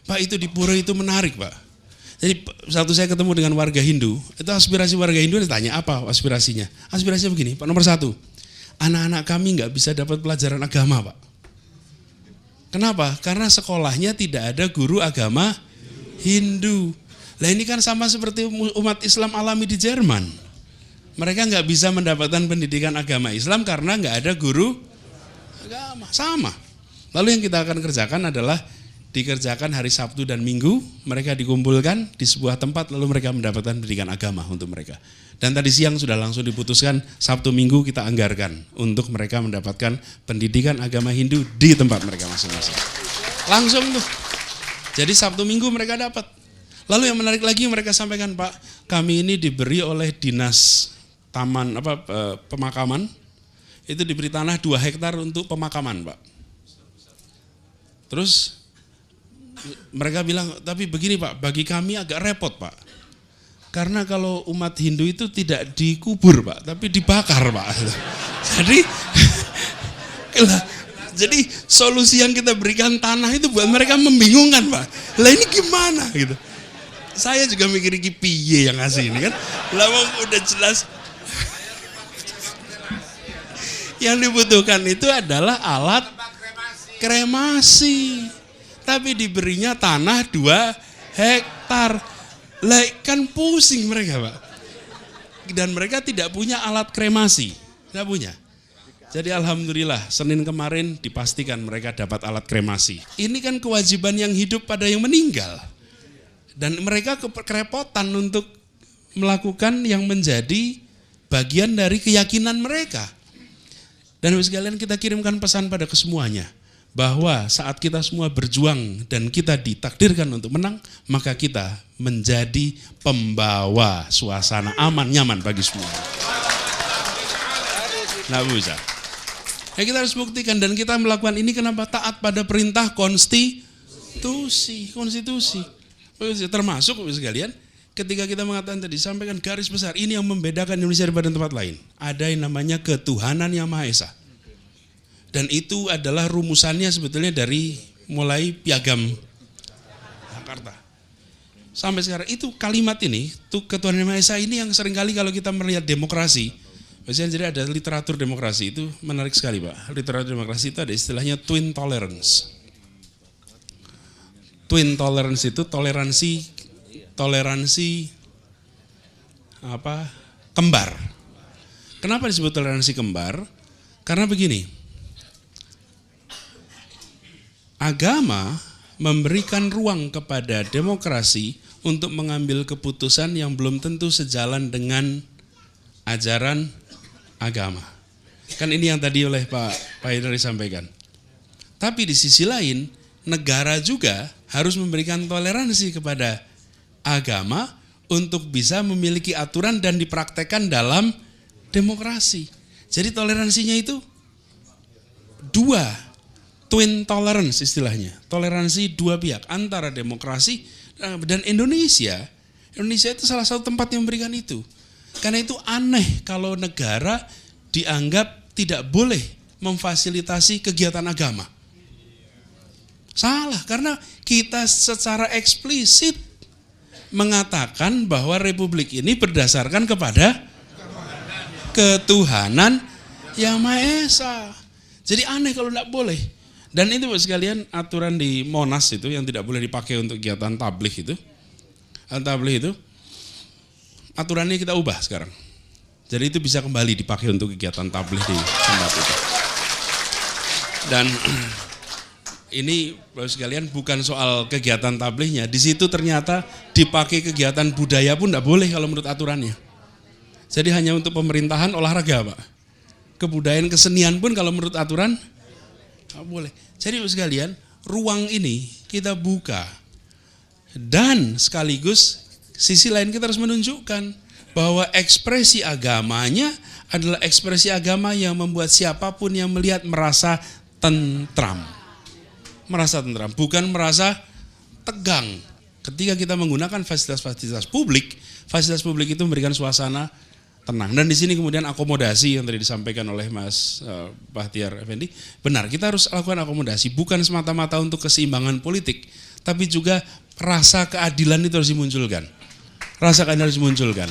Pak itu di pura itu menarik Pak. Jadi satu saya ketemu dengan warga Hindu, itu aspirasi warga Hindu ditanya apa aspirasinya? Aspirasinya begini, Pak, nomor 1, anak-anak kami nggak bisa dapat pelajaran agama Pak. Kenapa? Karena sekolahnya tidak ada guru agama Hindu. Lah ini kan sama seperti umat Islam alami di Jerman. Mereka nggak bisa mendapatkan pendidikan agama Islam karena nggak ada guru agama. Sama. Lalu yang kita akan kerjakan adalah dikerjakan hari Sabtu dan Minggu, mereka dikumpulkan di sebuah tempat lalu mereka mendapatkan pendidikan agama untuk mereka. Dan tadi siang sudah langsung diputuskan Sabtu Minggu kita anggarkan untuk mereka mendapatkan pendidikan agama Hindu di tempat mereka masing-masing. Langsung tuh. Jadi Sabtu Minggu mereka dapat. Lalu yang menarik lagi mereka sampaikan, Pak, kami ini diberi oleh dinas pemakaman, itu diberi tanah 2 hektar untuk pemakaman, Pak. Terus mereka bilang, tapi begini Pak, bagi kami agak repot Pak. Karena kalau umat Hindu itu tidak dikubur Pak, tapi dibakar Pak. Jadi solusi yang kita berikan tanah itu buat mereka membingungkan Pak. Lah ini gimana gitu. Saya juga mikir iki piye yang ngasih ini kan. Lah udah jelas. Yang dibutuhkan itu adalah alat kremasi. Tapi diberinya tanah 2 hektar. Lah kan pusing mereka Pak. Dan mereka tidak punya alat kremasi. Tidak punya. Jadi alhamdulillah Senin kemarin dipastikan mereka dapat alat kremasi. Ini kan kewajiban yang hidup pada yang meninggal. Dan mereka kerepotan untuk melakukan yang menjadi bagian dari keyakinan mereka. Dan sekalian kita kirimkan pesan pada kesemuanya. Bahwa saat kita semua berjuang dan kita ditakdirkan untuk menang, maka kita menjadi pembawa suasana aman, nyaman bagi semua. Nggak bisa. Ya kita harus buktikan dan kita melakukan ini kenapa taat pada perintah konstitusi. Termasuk sekalian, ketika kita mengatakan tadi, sampaikan garis besar, ini yang membedakan Indonesia daripada tempat lain. Ada yang namanya ketuhanan yang Maha Esa. Dan itu adalah rumusannya sebetulnya dari mulai Piagam Jakarta. Sampai sekarang itu kalimat ini, ketuhanan yang Maha Esa ini yang seringkali kalau kita melihat demokrasi, biasanya jadi ada literatur demokrasi, itu menarik sekali Pak. Literatur demokrasi itu ada istilahnya twin tolerance. Twin tolerance itu toleransi kembar. Kenapa disebut toleransi kembar? Karena begini. Agama memberikan ruang kepada demokrasi untuk mengambil keputusan yang belum tentu sejalan dengan ajaran agama. Kan ini yang tadi oleh Pak Haidar disampaikan. Tapi di sisi lain, negara juga harus memberikan toleransi kepada agama untuk bisa memiliki aturan dan dipraktekkan dalam demokrasi. Jadi toleransinya itu 2. Twin tolerance istilahnya, toleransi 2 pihak antara demokrasi dan Indonesia. Indonesia itu salah satu tempat yang memberikan itu. Karena itu aneh kalau negara dianggap tidak boleh memfasilitasi kegiatan agama. Salah, karena kita secara eksplisit mengatakan bahwa republik ini berdasarkan kepada ketuhanan yang Maha Esa. Jadi aneh kalau tidak boleh. Dan itu sekalian aturan di Monas itu yang tidak boleh dipakai untuk kegiatan tabligh itu. Aturannya kita ubah sekarang. Jadi itu bisa kembali dipakai untuk kegiatan tabligh di tempat itu. Dan ini sekalian bukan soal kegiatan tablighnya. Di situ ternyata dipakai kegiatan budaya pun tidak boleh kalau menurut aturannya. Jadi hanya untuk pemerintahan olahraga Pak. Kebudayaan kesenian pun kalau menurut aturan boleh. Jadi sekalian, ruang ini kita buka. Dan sekaligus sisi lain kita harus menunjukkan bahwa ekspresi agamanya adalah ekspresi agama yang membuat siapapun yang melihat merasa tentram. Merasa tentram, bukan merasa tegang. Ketika kita menggunakan fasilitas publik itu memberikan suasana tenang. Dan di sini kemudian akomodasi yang tadi disampaikan oleh Mas Bahtiar Effendi, benar kita harus lakukan akomodasi bukan semata-mata untuk keseimbangan politik, tapi juga rasa keadilan itu harus dimunculkan. Rasa keadilan harus dimunculkan.